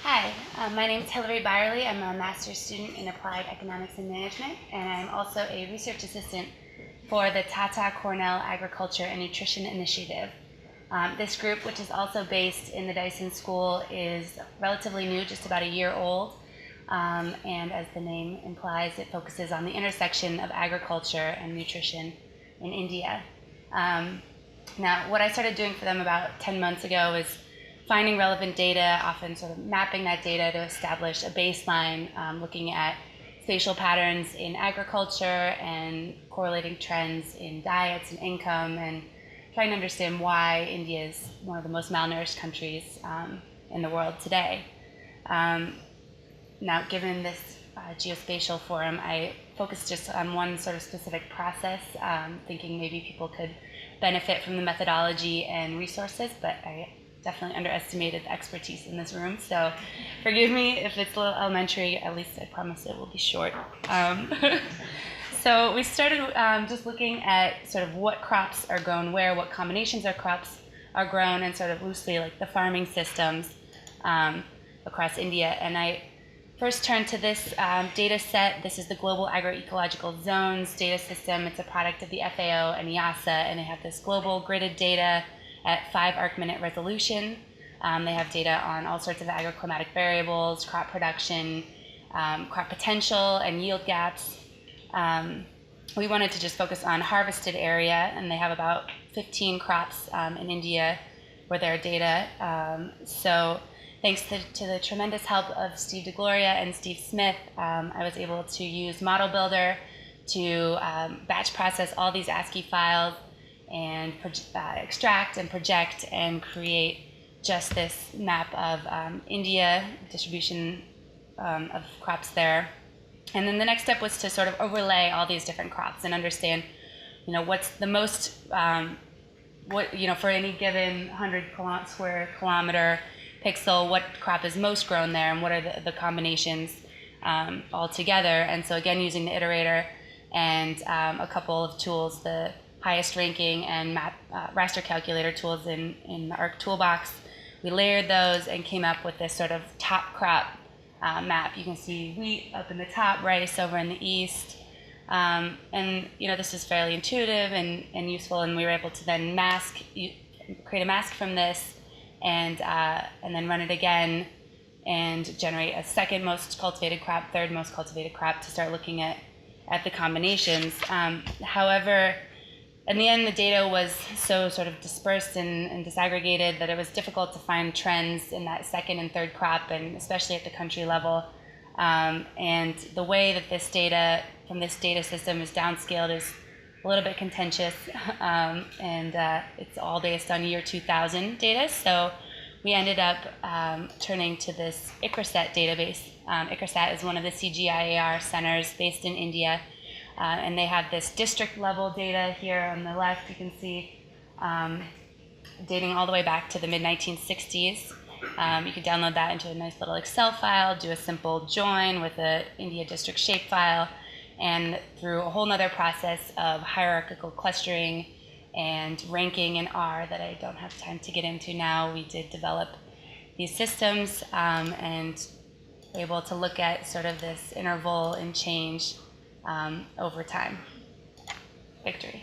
Hi, my name is Hilary Byerly. I'm a master's student in applied economics and management, and I'm also a research assistant for the Tata Cornell Agriculture and Nutrition Initiative. This group, which is also based in the Dyson School, is relatively new, just about a year old, and as the name implies, it focuses on the intersection of agriculture and nutrition in India. Now, what I started doing for them about 10 months ago is finding relevant data, often sort of mapping that data to establish a baseline, looking at spatial patterns in agriculture and correlating trends in diets and income, and trying to understand why India is one of the most malnourished countries in the world today. Now, given this geospatial forum, I focused just on one sort of specific process, thinking maybe people could benefit from the methodology and resources, but I definitely underestimated the expertise in this room, so forgive me if it's a little elementary. At least I promise it will be short. So we started just looking at sort of what crops are grown where, what combinations of crops are grown, and sort of loosely like the farming systems across India. And I first turned to this data set. This is the Global Agroecological Zones data system. It's a product of the FAO and EASA, and they have this global gridded data at 5 arc-minute resolution. They have data on all sorts of agroclimatic variables, crop production, crop potential, and yield gaps. We wanted to just focus on harvested area, and they have about 15 crops in India with their data. So thanks to the tremendous help of Steve DeGloria and Steve Smith, I was able to use Model Builder to batch process all these ASCII files and extract and project and create just this map of India, distribution of crops there. And then the next step was to sort of overlay all these different crops and understand, what's the most, for any given 100 square kilometer pixel, what crop is most grown there, and what are the combinations all together. And so again, using the iterator and a couple of tools, the highest ranking and raster calculator tools in the ARC toolbox, we layered those and came up with this sort of top crop map. You can see wheat up in the top, rice over in the east, and this is fairly intuitive and useful, and we were able to then create a mask from this and then run it again and generate a second most cultivated crop, third most cultivated crop to start looking at the combinations. However, in the end, the data was so sort of dispersed and disaggregated that it was difficult to find trends in that second and third crop, and especially at the country level. And the way that this data from this data system is downscaled is a little bit contentious, and it's all based on year 2000 data. So we ended up turning to this ICRISAT database. ICRISAT is one of the CGIAR centers based in India. And they have this district level data here on the left. You can see dating all the way back to the mid-1960s. You can download that into a nice little Excel file, do a simple join with an India district shapefile, and through a whole nother process of hierarchical clustering and ranking in R that I don't have time to get into now, we did develop these systems and were able to look at sort of this interval and change over time. Victory.